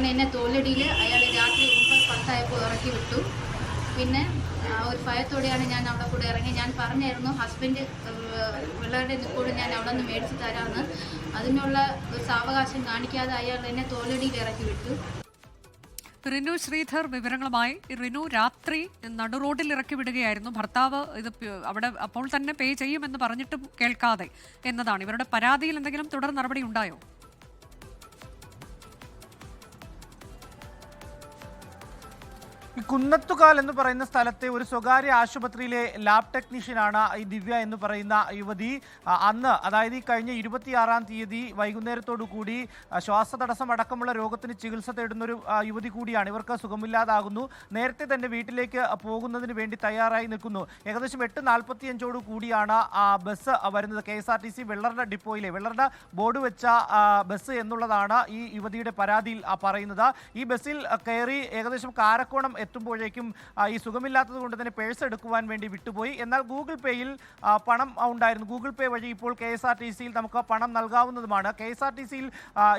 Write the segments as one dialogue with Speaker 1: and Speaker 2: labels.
Speaker 1: അങ്ങനെ എന്നെ തോലടിയിൽ അയാൾ രാത്രി 9:10 ഇറക്കി വിട്ടു. പിന്നെ ഒരു ഭയത്തോടെയാണ് ഞാൻ അവിടെ കൂടെ ഇറങ്ങി. ഞാൻ പറഞ്ഞായിരുന്നു ഹസ്ബൻഡ് പിള്ളേരുടെ നിൽക്കൂടെ ഞാൻ അവിടെ നിന്ന് മേടിച്ച് തരാമെന്ന്. അതിനുള്ള ഒരു സാവകാശം കാണിക്കാതെ അയാൾ എന്നെ തോലടിയിൽ ഇറക്കി വിട്ടു.
Speaker 2: റിനു ശ്രീധർ വിവരങ്ങളുമായി. റിനു രാത്രി നടു റോഡിൽ ഇറക്കി വിടുകയായിരുന്നു. ഭർത്താവ് ഇത് അവിടെ അപ്പോൾ തന്നെ പേ ചെയ്യുമെന്ന് പറഞ്ഞിട്ടും കേൾക്കാതെ എന്നതാണ്. ഇവരുടെ പരാതിയിൽ എന്തെങ്കിലും തുടർ നടപടി ഉണ്ടായോ?
Speaker 3: ഈ കുന്നത്തുകാൽ എന്ന് പറയുന്ന സ്ഥലത്തെ ഒരു സ്വകാര്യ ആശുപത്രിയിലെ ലാബ് ടെക്നീഷ്യനാണ് ഈ ദിവ്യ എന്ന് പറയുന്ന യുവതി. അന്ന് അതായത് ഈ കഴിഞ്ഞ 26-ാം തീയതി വൈകുന്നേരത്തോടു കൂടി ശ്വാസതടസ്സം അടക്കമുള്ള രോഗത്തിന് ചികിത്സ തേടുന്നൊരു യുവതി കൂടിയാണ്. ഇവർക്ക് സുഖമില്ലാതാകുന്നു. നേരത്തെ തന്നെ വീട്ടിലേക്ക് പോകുന്നതിന് വേണ്ടി തയ്യാറായി നിൽക്കുന്നു. ഏകദേശം 8:45 കൂടിയാണ് ബസ് വരുന്നത്. KSRTC വെള്ളറുടെ ഡിപ്പോയിലെ വെള്ളറുടെ ബോർഡ് വെച്ച ബസ് എന്നുള്ളതാണ് ഈ യുവതിയുടെ പരാതിയിൽ പറയുന്നത്. ഈ ബസ്സിൽ കയറി ഏകദേശം കാരക്കോണം എത്തുമ്പോഴേക്കും ഈ സുഖമില്ലാത്തത് കൊണ്ട് തന്നെ പേഴ്സ് എടുക്കുവാൻ വേണ്ടി വിട്ടുപോയി. എന്നാൽ ഗൂഗിൾ പേയിൽ പണം ഉണ്ടായിരുന്നു. ഗൂഗിൾ പേ വഴി ഇപ്പോൾ KSRTCയിൽ നമുക്ക് പണം നൽകാവുന്നതുമാണ്. KSRTCയിൽ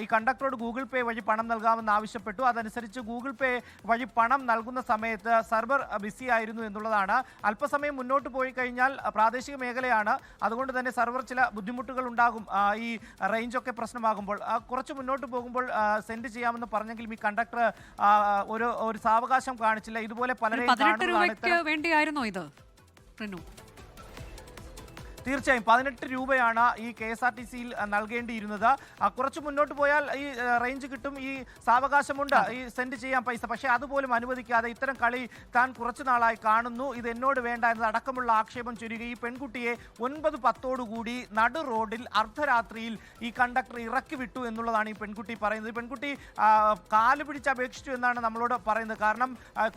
Speaker 3: ഈ കണ്ടക്ടറോട് ഗൂഗിൾ പേ വഴി പണം നൽകാമെന്ന് ആവശ്യപ്പെട്ടു. അതനുസരിച്ച് ഗൂഗിൾ പേ വഴി പണം നൽകുന്ന സമയത്ത് സെർവർ ബിസി ആയിരുന്നു എന്നുള്ളതാണ്. അല്പസമയം മുന്നോട്ട് പോയി കഴിഞ്ഞാൽ പ്രാദേശിക മേഖലയാണ്, അതുകൊണ്ട് തന്നെ സെർവർ ചില ബുദ്ധിമുട്ടുകൾ ഉണ്ടാകും. ഈ റേഞ്ചൊക്കെ പ്രശ്നമാകുമ്പോൾ കുറച്ച് മുന്നോട്ട് പോകുമ്പോൾ സെൻഡ് ചെയ്യാമെന്ന് പറഞ്ഞെങ്കിലും ഈ കണ്ടക്ടർ ഒരു സാവകാശം കാണിച്ചില്ല. ഇതുപോലെ പലരെയും
Speaker 2: 18 രൂപയ്ക്ക് വേണ്ടിയായിരുന്നോ ഇത് റിനു?
Speaker 3: തീർച്ചയായും 18 രൂപയാണ് ഈ KSRTCയിൽ നൽകേണ്ടിയിരുന്നത്. കുറച്ച് മുന്നോട്ട് പോയാൽ ഈ റേഞ്ച് കിട്ടും, ഈ സാവകാശമുണ്ട്, ഈ സെൻഡ് ചെയ്യാൻ പൈസ. പക്ഷേ അതുപോലും അനുവദിക്കാതെ ഇത്തരം കളി താൻ കുറച്ചു നാളായി കാണുന്നു, ഇത് എന്നോട് വേണ്ട എന്നതടക്കമുള്ള ആക്ഷേപം ചൊരിയുക. ഈ പെൺകുട്ടിയെ 9:10 കൂടി നടു റോഡിൽ അർദ്ധരാത്രിയിൽ ഈ കണ്ടക്ടർ ഇറക്കി വിട്ടു എന്നുള്ളതാണ് ഈ പെൺകുട്ടി പറയുന്നത്. ഈ പെൺകുട്ടി കാല് പിടിച്ച് അപേക്ഷിച്ചു എന്നാണ് നമ്മളോട് പറയുന്നത്. കാരണം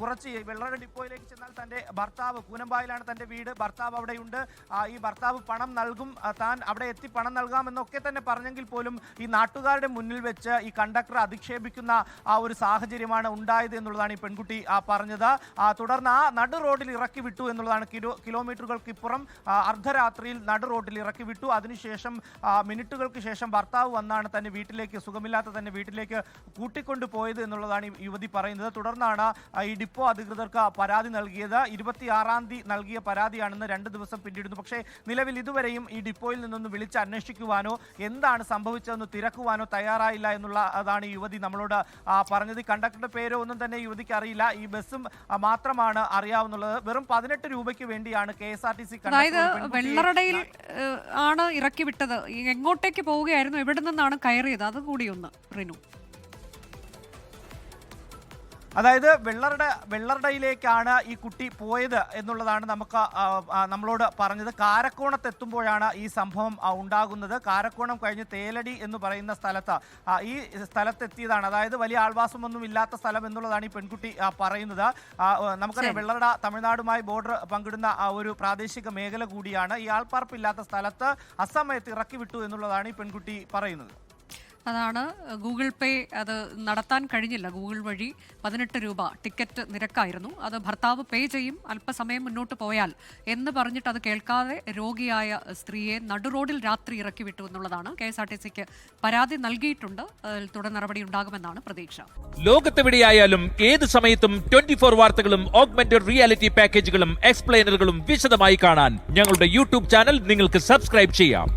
Speaker 3: കുറച്ച് വെള്ളറ ഡിപ്പോയിലേക്ക് ചെന്നാൽ തൻ്റെ ഭർത്താവ് കൂനമ്പായിലാണ് തൻ്റെ വീട്, ഭർത്താവ് അവിടെയുണ്ട്, ഈ ഭർത്താവ് പണം നൽകും, താൻ അവിടെ എത്തി പണം നൽകാമെന്നൊക്കെ തന്നെ പറഞ്ഞെങ്കിൽ പോലും ഈ നാട്ടുകാരുടെ മുന്നിൽ വെച്ച് ഈ കണ്ടക്ടർ അധിക്ഷേപിക്കുന്ന ഒരു സാഹചര്യമാണ് ഉണ്ടായത് എന്നുള്ളതാണ് ഈ പെൺകുട്ടി പറഞ്ഞത്. തുടർന്ന് നടു റോഡിൽ ഇറക്കി വിട്ടു എന്നുള്ളതാണ്. കിലോമീറ്ററുകൾക്കിപ്പുറം അർദ്ധരാത്രിയിൽ നടു റോഡിൽ ഇറക്കി വിട്ടു. അതിനുശേഷം മിനിറ്റുകൾക്ക് ശേഷം ഭർത്താവ് വന്നാണ് തന്നെ വീട്ടിലേക്ക്, സുഖമില്ലാത്ത തന്നെ വീട്ടിലേക്ക് കൂട്ടിക്കൊണ്ടു പോയത് എന്നുള്ളതാണ് ഈ യുവതി പറയുന്നത്. തുടർന്നാണ് ഈ ഡിപ്പോ അധികൃതർക്ക് പരാതി നൽകിയത്. 26-ാം തീയതി നൽകിയ പരാതിയാണെന്ന് 2 ദിവസം പിന്നിടുന്നു. പക്ഷേ നിലവിൽ ഇതുവരെയും ഈ ഡിപ്പോയിൽ നിന്നൊന്ന് വിളിച്ച് അന്വേഷിക്കുവാനോ എന്താണ് സംഭവിച്ചതെന്ന് തിരക്കുവാനോ തയ്യാറായില്ല എന്നുള്ള അതാണ് ഈ യുവതി നമ്മളോട് പറഞ്ഞത്. കണ്ടക്ടറുടെ പേരോ ഒന്നും തന്നെ യുവതിക്ക് അറിയില്ല, ഈ ബസ്സും മാത്രമാണ് അറിയാവുന്നുള്ളത്. വെറും 18 രൂപയ്ക്ക് വേണ്ടിയാണ് KSRTC
Speaker 2: വെള്ളറടയിൽ ആണ് ഇറക്കി വിട്ടത്. എങ്ങോട്ടേക്ക് പോവുകയായിരുന്നു, എവിടെ നിന്നാണ് കയറിയത്, അതുകൂടി ഒന്ന് റിനു.
Speaker 3: അതായത് വെള്ളറടയിലേക്കാണ് ഈ കുട്ടി പോയത് എന്നുള്ളതാണ് നമ്മളോട് പറഞ്ഞത്. കാരക്കോണത്തെത്തുമ്പോഴാണ് ഈ സംഭവം ഉണ്ടാകുന്നത്. കാരക്കോണം കഴിഞ്ഞ് തേലടി എന്ന് പറയുന്ന സ്ഥലത്ത് ഈ സ്ഥലത്തെത്തിയതാണ്. അതായത് വലിയ ആൾവാസമൊന്നും ഇല്ലാത്ത സ്ഥലം എന്നുള്ളതാണ് ഈ പെൺകുട്ടി പറയുന്നത്. നമുക്കറിയാം വെള്ളറട തമിഴ്നാടുമായി ബോർഡർ പങ്കിടുന്ന ഒരു പ്രാദേശിക മേഖല കൂടിയാണ്. ഈ ആൾപ്പാർപ്പില്ലാത്ത സ്ഥലത്ത് അസമയത്ത് ഇറക്കി വിട്ടു എന്നുള്ളതാണ് ഈ പെൺകുട്ടി പറയുന്നത്.
Speaker 2: അതാണ് ഗൂഗിൾ പേ അത് നടത്താൻ കഴിഞ്ഞില്ല. ഗൂഗിൾ വഴി 18 രൂപ ടിക്കറ്റ് നിരക്കായിരുന്നു. അത് ഭർത്താവ് പേ ചെയ്യും, അല്പസമയം മുന്നോട്ട് പോയാൽ എന്ന് പറഞ്ഞിട്ട് അത് കേൾക്കാതെ രോഗിയായ സ്ത്രീയെ നടു റോഡിൽ രാത്രി ഇറക്കി വിട്ടു എന്നുള്ളതാണ്. KSRTCക്ക് പരാതി നൽകിയിട്ടുണ്ട്. തുടർ നടപടി ഉണ്ടാകുമെന്നാണ് പ്രതീക്ഷ.
Speaker 4: ലോകത്തെവിടെയായാലും ഏത് സമയത്തും 24 വാർത്തകളും ഓഗ്മെന്റഡ് റിയാലിറ്റി പാക്കേജുകളും എക്സ്പ്ലെയിനറുകളും വിശദമായി കാണാൻ ഞങ്ങളുടെ YouTube ചാനൽ നിങ്ങൾക്ക് സബ്സ്ക്രൈബ് ചെയ്യാം.